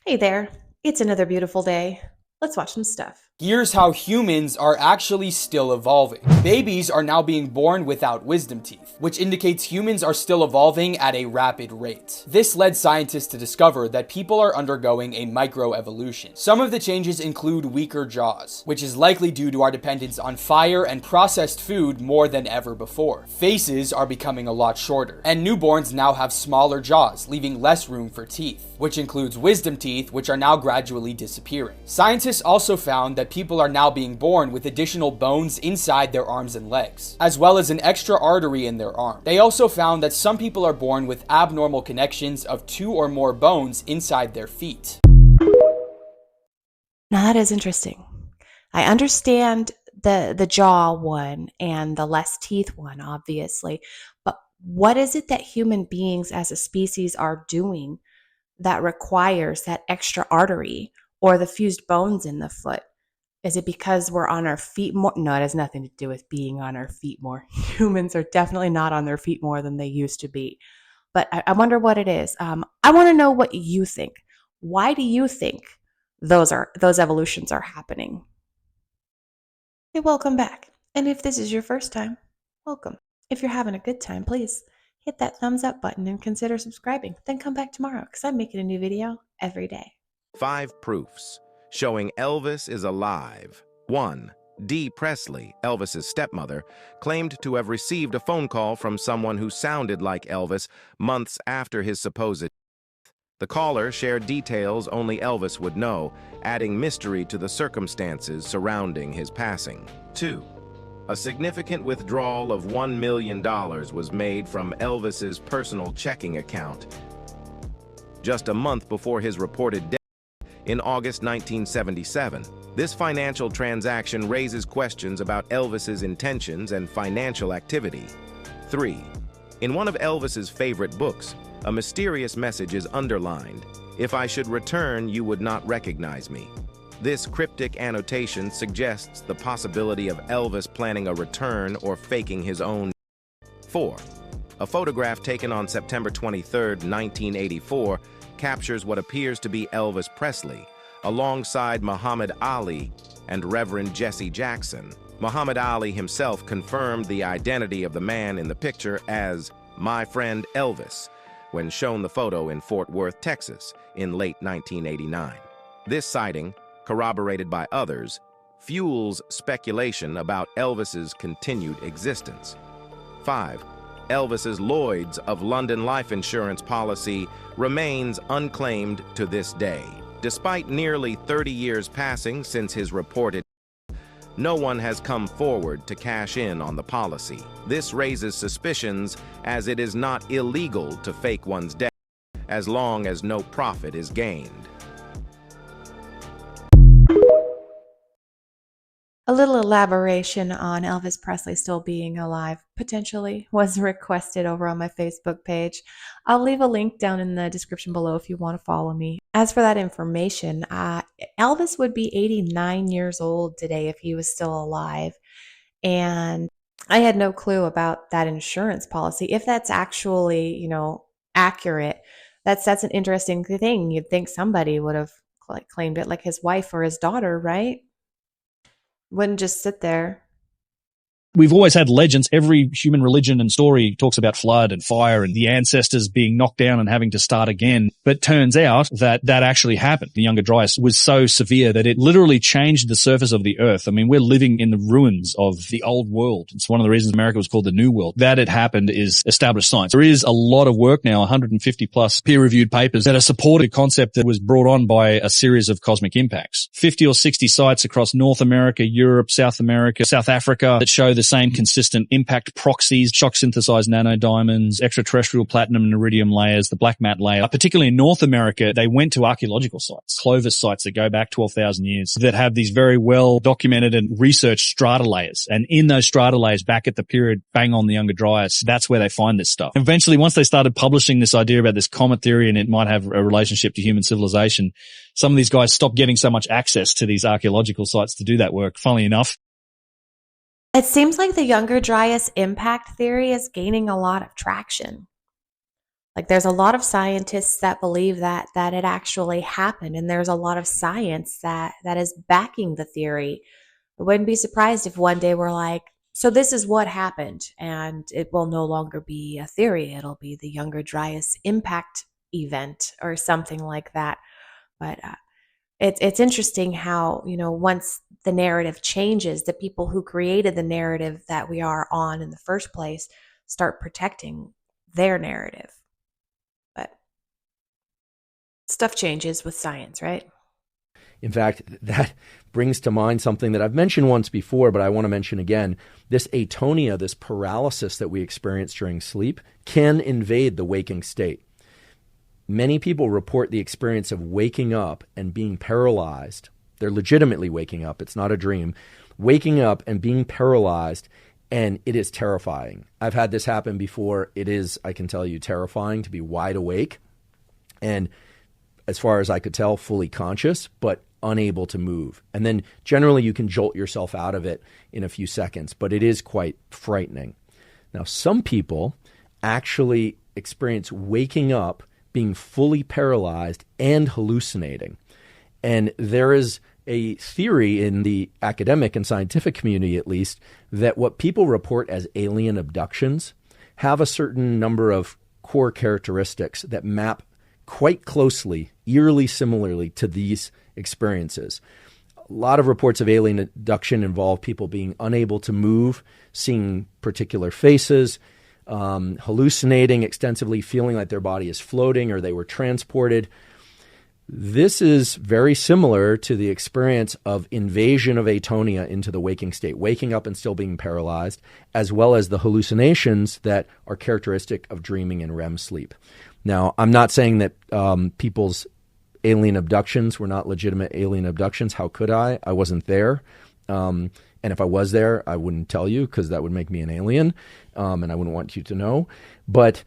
Hey there, it's another beautiful day. Let's watch some stuff. Here's how humans are actually still evolving. Babies are now being born without wisdom teeth, which indicates humans are still evolving at a rapid rate. This led scientists to discover that people are undergoing a microevolution. Some of the changes include weaker jaws, which is likely due to our dependence on fire and processed food more than ever before. Faces are becoming a lot shorter, and newborns now have smaller jaws, leaving less room for teeth, which includes wisdom teeth, which are now gradually disappearing. Scientists also found that people are now being born with additional bones inside their arms and legs, as well as an extra artery in their arm. They also found that some people are born with abnormal connections of 2 or more bones inside their feet. Now that is interesting. I understand the jaw one and the less teeth one, obviously, but what is it that human beings as a species are doing that requires that extra artery or the fused bones in the foot? Is it because we're on our feet more? No, it has nothing to do with being on our feet more. Humans are definitely not on their feet more than they used to be. But I wonder what it is. I want to know what you think. Why do you think those evolutions are happening? Hey, welcome back. And if this is your first time, welcome. If you're having a good time, please hit that thumbs up button and consider subscribing. Then come back tomorrow because I'm making a new video every day. 5 proofs showing Elvis is alive. 1. Dee Presley, Elvis's stepmother, claimed to have received a phone call from someone who sounded like Elvis months after his supposed death. The caller shared details only Elvis would know, adding mystery to the circumstances surrounding his passing. 2. A significant withdrawal of $1 million was made from Elvis's personal checking account just a month before his reported death in August 1977. This financial transaction raises questions about Elvis's intentions and financial activity. 3. In one of Elvis's favorite books, a mysterious message is underlined: "If I should return, you would not recognize me." This cryptic annotation suggests the possibility of Elvis planning a return or faking his own. 4. A photograph taken on September 23, 1984, captures what appears to be Elvis Presley, alongside Muhammad Ali and Reverend Jesse Jackson. Muhammad Ali himself confirmed the identity of the man in the picture as "my friend Elvis" when shown the photo in Fort Worth, Texas, in late 1989. This sighting, corroborated by others, fuels speculation about Elvis's continued existence. 5. Elvis's Lloyd's of London life insurance policy remains unclaimed to this day. Despite nearly 30 years passing since his reported death, no one has come forward to cash in on the policy. This raises suspicions, as it is not illegal to fake one's death as long as no profit is gained. A little elaboration on Elvis Presley still being alive, potentially, was requested over on my Facebook page. I'll leave a link down in the description below if you want to follow me. As for that information, Elvis would be 89 years old today if he was still alive. And I had no clue about that insurance policy. If that's actually, accurate, that's an interesting thing. You'd think somebody would have claimed it, like his wife or his daughter, right? Wouldn't just sit there. We've always had legends. Every human religion and story talks about flood and fire and the ancestors being knocked down and having to start again. But turns out that actually happened. The Younger Dryas was so severe that it literally changed the surface of the earth. I mean, we're living in the ruins of the old world. It's one of the reasons America was called the New World. That it happened is established science. There is a lot of work now, 150 plus peer-reviewed papers that are supporting a concept that was brought on by a series of cosmic impacts. 50 or 60 sites across North America, Europe, South America, South Africa that show the same consistent impact proxies, shock synthesized nanodiamonds, extraterrestrial platinum and iridium layers, the black mat layer. Particularly in North America, they went to archaeological sites, Clovis sites that go back 12,000 years, that have these very well documented and researched strata layers. And in those strata layers, back at the period bang on the Younger Dryas, that's where they find this stuff. Eventually, once they started publishing this idea about this comet theory and it might have a relationship to human civilization, some of these guys stopped getting so much access to these archaeological sites to do that work. Funnily enough, It seems like the Younger Dryas impact theory is gaining a lot of traction. Like there's a lot of scientists that believe that it actually happened, and there's a lot of science that is backing the theory. I wouldn't be surprised if one day we're like, so this is what happened, and it will no longer be a theory. It'll be the Younger Dryas impact event or something like that. But it's interesting how, once the narrative changes, the people who created the narrative that we are on in the first place start protecting their narrative. But stuff changes with science, right? In fact, that brings to mind something that I've mentioned once before, but I want to mention again. This atonia, this paralysis that we experience during sleep, can invade the waking state. Many people report the experience of waking up and being paralyzed. They're legitimately waking up. It's not a dream. Waking up and being paralyzed, and it is terrifying. I've had this happen before. It is, I can tell you, terrifying to be wide awake and, as far as I could tell, fully conscious, but unable to move. And then generally you can jolt yourself out of it in a few seconds, but it is quite frightening. Now, some people actually experience waking up, being fully paralyzed, and hallucinating. And there is a theory in the academic and scientific community, at least, that what people report as alien abductions have a certain number of core characteristics that map quite closely, eerily similarly to these experiences. A lot of reports of alien abduction involve people being unable to move, seeing particular faces, hallucinating extensively, feeling like their body is floating or they were transported. This is very similar to the experience of invasion of atonia into the waking state, waking up and still being paralyzed, as well as the hallucinations that are characteristic of dreaming and REM sleep. Now, I'm not saying that people's alien abductions were not legitimate alien abductions. How could I? I wasn't there. And if I was there, I wouldn't tell you because that would make me an alien, and I wouldn't want you to know. But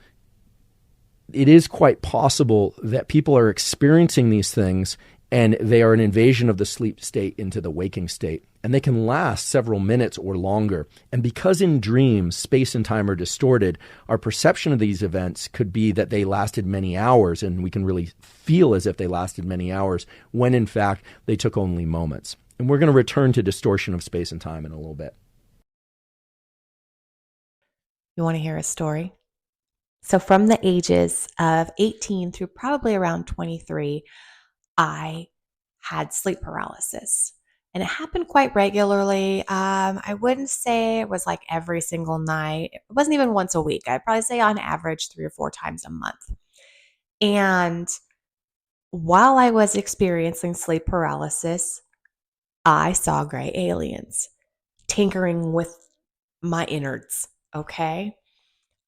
it is quite possible that people are experiencing these things and they are an invasion of the sleep state into the waking state. And they can last several minutes or longer. And because in dreams, space and time are distorted, our perception of these events could be that they lasted many hours, and we can really feel as if they lasted many hours, when in fact they took only moments. And we're going to return to distortion of space and time in a little bit. You want to hear a story? So from the ages of 18 through probably around 23, I had sleep paralysis. And it happened quite regularly. I wouldn't say it was like every single night. It wasn't even once a week. I'd probably say on average 3 or 4 times a month. And while I was experiencing sleep paralysis, I saw gray aliens tinkering with my innards, okay?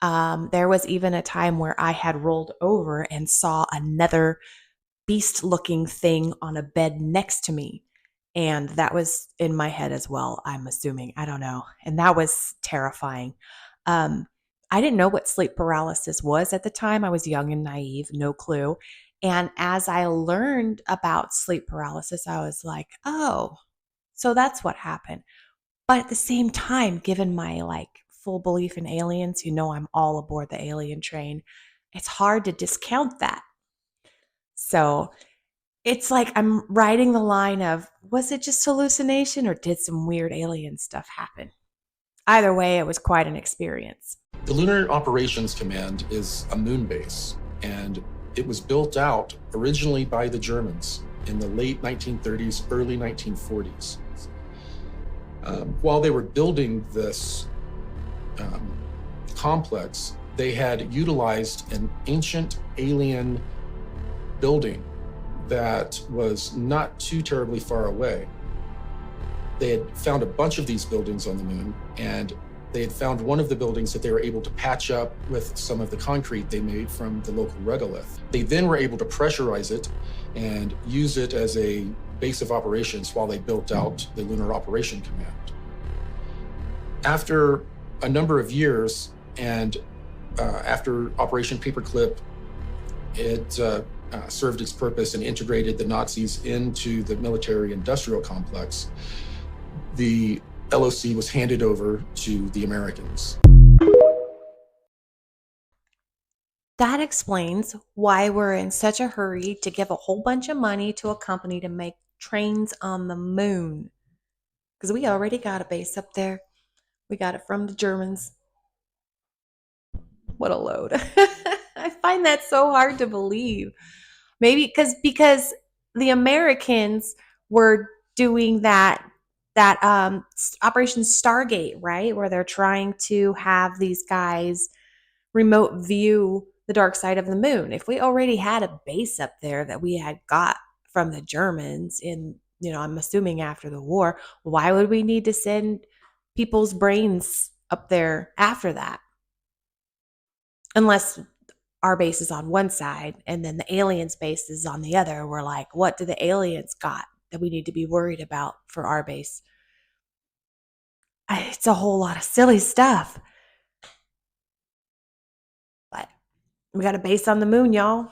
There was even a time where I had rolled over and saw another beast-looking thing on a bed next to me. And that was in my head as well, I'm assuming. I don't know. And that was terrifying. I didn't know what sleep paralysis was at the time. I was young and naive, no clue. And as I learned about sleep paralysis, I was like, oh, so that's what happened. But at the same time, given my full belief in aliens, I'm all aboard the alien train, it's hard to discount that. So it's like I'm riding the line of, was it just hallucination or did some weird alien stuff happen? Either way, it was quite an experience. The Lunar Operations Command is a moon base, and it was built out originally by the Germans in the late 1930s, early 1940s. While they were building this complex, they had utilized an ancient alien building that was not too terribly far away. They had found a bunch of these buildings on the moon, and they had found one of the buildings that they were able to patch up with some of the concrete they made from the local regolith. They then were able to pressurize it and use it as a base of operations while they built out the Lunar Operation Command. After a number of years, and after Operation Paperclip, it served its purpose and integrated the Nazis into the military-industrial complex, the LOC was handed over to the Americans. That explains why we're in such a hurry to give a whole bunch of money to a company to make trains on the moon. Because we already got a base up there. We got it from the Germans. What a load. I find that so hard to believe. Maybe because the Americans were doing that Operation Stargate, right? Where they're trying to have these guys remote view the dark side of the moon. If we already had a base up there that we had got from the Germans in, I'm assuming after the war, why would we need to send people's brains up there after that? Unless our base is on one side and then the aliens' base is on the other. We're like, what do the aliens got that we need to be worried about for our base? It's a whole lot of silly stuff. But we got a base on the moon, y'all.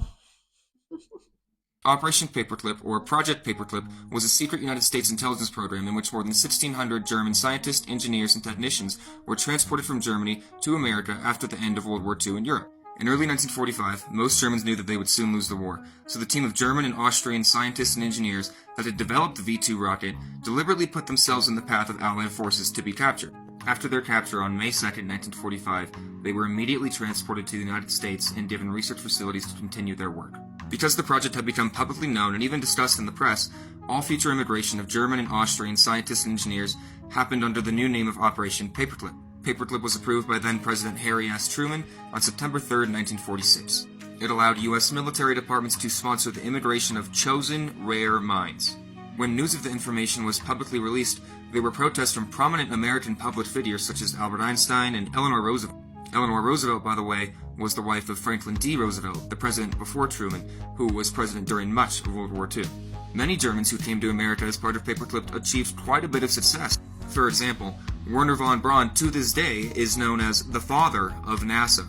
Operation Paperclip, or Project Paperclip, was a secret United States intelligence program in which more than 1,600 German scientists, engineers, and technicians were transported from Germany to America after the end of World War II in Europe. In early 1945, most Germans knew that they would soon lose the war, so the team of German and Austrian scientists and engineers that had developed the V-2 rocket deliberately put themselves in the path of Allied forces to be captured. After their capture on May 2, 1945, they were immediately transported to the United States and given research facilities to continue their work. Because the project had become publicly known and even discussed in the press, all future immigration of German and Austrian scientists and engineers happened under the new name of Operation Paperclip. Paperclip was approved by then-President Harry S. Truman on September 3, 1946. It allowed U.S. military departments to sponsor the immigration of chosen rare minds. When news of the information was publicly released, there were protests from prominent American public figures such as Albert Einstein and Eleanor Roosevelt. Eleanor Roosevelt, by the way, was the wife of Franklin D. Roosevelt, the president before Truman, who was president during much of World War II. Many Germans who came to America as part of Paperclip achieved quite a bit of success. For example, Wernher von Braun, to this day, is known as the father of NASA.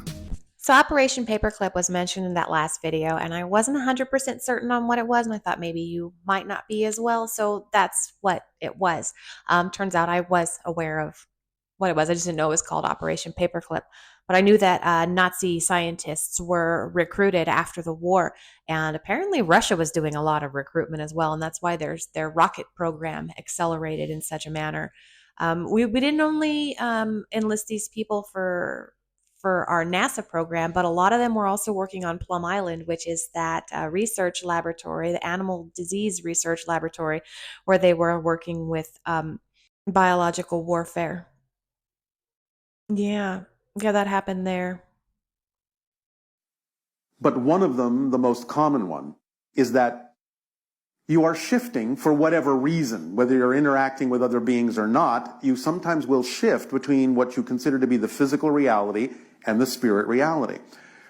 So Operation Paperclip was mentioned in that last video, and I wasn't 100% certain on what it was, and I thought maybe you might not be as well, so that's what it was. Turns out I was aware of what it was. I just didn't know it was called Operation Paperclip. But I knew that Nazi scientists were recruited after the war, and apparently Russia was doing a lot of recruitment as well, and that's why their rocket program accelerated in such a manner. We didn't only enlist these people for our NASA program, but a lot of them were also working on Plum Island, which is that research laboratory, the animal disease research laboratory, where they were working with biological warfare. Yeah, that happened there. But one of them, the most common one, is that you are shifting for whatever reason, whether you're interacting with other beings or not, you sometimes will shift between what you consider to be the physical reality and the spirit reality.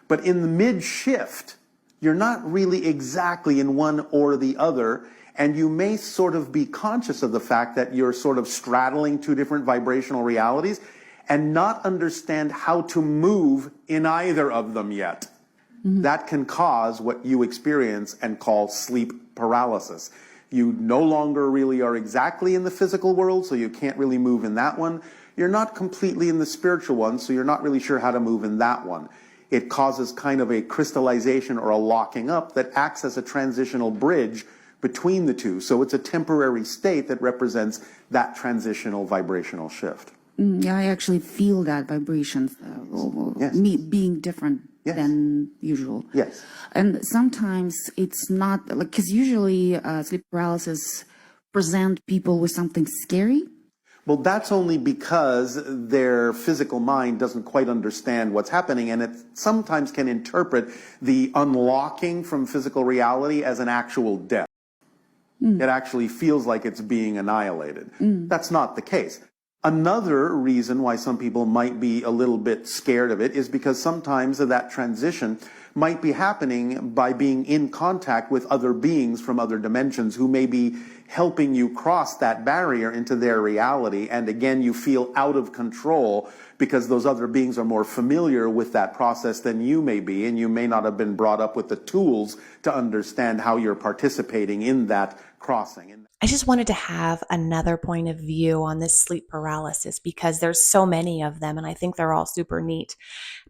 But in the mid-shift, you're not really exactly in one or the other, and you may sort of be conscious of the fact that you're sort of straddling two different vibrational realities and not understand how to move in either of them yet. Mm-hmm. That can cause what you experience and call sleep paralysis. You no longer really are exactly in the physical world, so you can't really move in that one. You're not completely in the spiritual one, so you're not really sure how to move in that one. It causes kind of a crystallization or a locking up that acts as a transitional bridge between the two. So it's a temporary state that represents that transitional vibrational shift. Yeah, I actually feel that vibration, Yes. me being different Yes. than usual. Yes. And sometimes it's not, like, because usually sleep paralysis present people with something scary. Well, that's only because their physical mind doesn't quite understand what's happening, and it sometimes can interpret the unlocking from physical reality as an actual death. It actually feels like it's being annihilated. That's not the case. Another reason why some people might be a little bit scared of it is because sometimes that transition might be happening by being in contact with other beings from other dimensions who may be helping you cross that barrier into their reality. And again, you feel out of control because those other beings are more familiar with that process than you may be, and you may not have been brought up with the tools to understand how you're participating in that crossing. I just wanted to have another point of view on this sleep paralysis because there's so many of them, and I think they're all super neat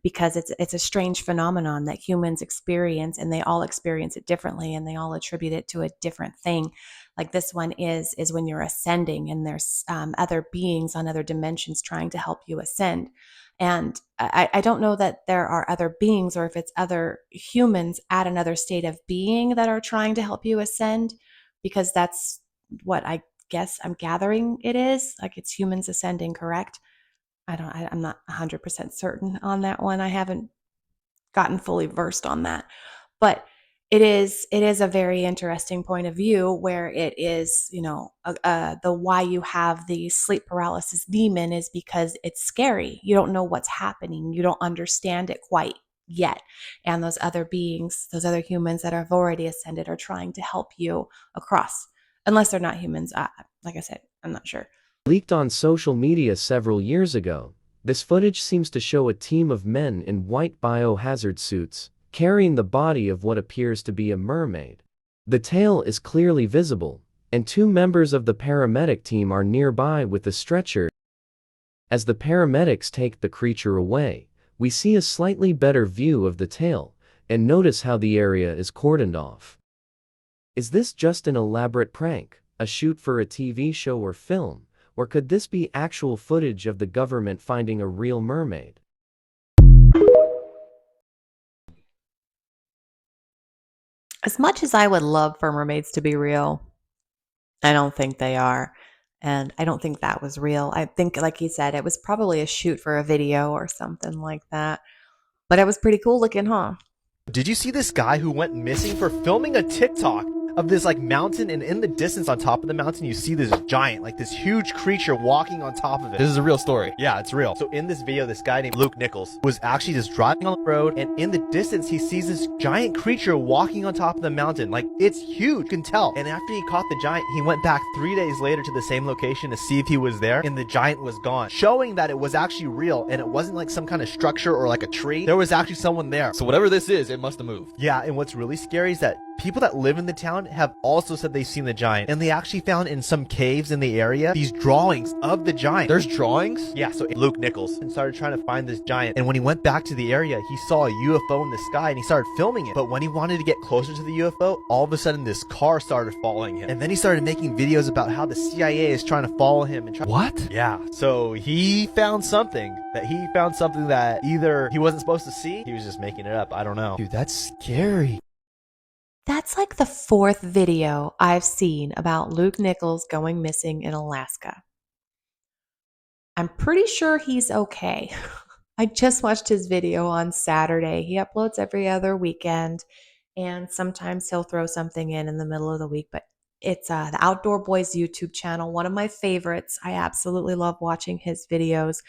because it's a strange phenomenon that humans experience, and they all experience it differently, and they all attribute it to a different thing. Like this one is when you're ascending, and there's other beings on other dimensions trying to help you ascend. And I don't know that there are other beings or if it's other humans at another state of being that are trying to help you ascend, because that's what I guess I'm gathering it is. Like it's humans ascending, correct? I'm not 100% certain on that one. I haven't gotten fully versed on that. But it is a very interesting point of view where it is, the why you have the sleep paralysis demon is because it's scary. You don't know what's happening. You don't understand it quite yet. And those other beings, those other humans that have already ascended are trying to help you across. Unless they're not humans. Like I said, I'm not sure. Leaked on social media several years ago, this footage seems to show a team of men in white biohazard suits, carrying the body of what appears to be a mermaid. The tail is clearly visible, and two members of the paramedic team are nearby with a stretcher. As the paramedics take the creature away, we see a slightly better view of the tail, and notice how the area is cordoned off. Is this just an elaborate prank, a shoot for a TV show or film, or could this be actual footage of the government finding a real mermaid? As much as I would love for mermaids to be real, I don't think they are. And I don't think that was real. I think, like he said, it was probably a shoot for a video or something like that. But it was pretty cool looking, huh? Did you see this guy who went missing for filming a TikTok of this like mountain, and in the distance on top of the mountain you see this giant, like this huge creature walking on top of it? This is a real story. Yeah, it's real. So in this video, this guy named Luke Nichols was actually just driving on the road, and in the distance he sees this giant creature walking on top of the mountain. Like, it's huge, you can tell. And after he caught the giant, he went back 3 days later to the same location to see if he was there, and the giant was gone, showing that it was actually real, and it wasn't like some kind of structure or like a tree. There was actually someone there. So whatever this is, it must have moved. Yeah, and what's really scary is that people that live in the town have also said they've seen the giant, and they actually found in some caves in the area these drawings of the giant. There's drawings? Yeah, so Luke Nichols started trying to find this giant, and when he went back to the area, he saw a UFO in the sky, and he started filming it. But when he wanted to get closer to the UFO, all of a sudden this car started following him, and then he started making videos about how the CIA is trying to follow him and What? Yeah, so he found something that either he wasn't supposed to see, he was just making it up. I don't know. Dude, that's scary. That's like the fourth video I've seen about Luke Nichols going missing in Alaska. I'm pretty sure he's okay. I just watched his video on Saturday. He uploads every other weekend, and sometimes he'll throw something in the middle of the week, but it's the Outdoor Boys YouTube channel, one of my favorites. I absolutely love watching his videos.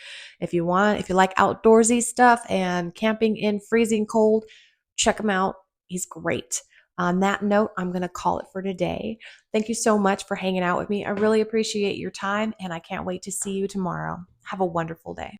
If you like outdoorsy stuff and camping in freezing cold, check him out. He's great. On that note, I'm going to call it for today. Thank you so much for hanging out with me. I really appreciate your time, and I can't wait to see you tomorrow. Have a wonderful day.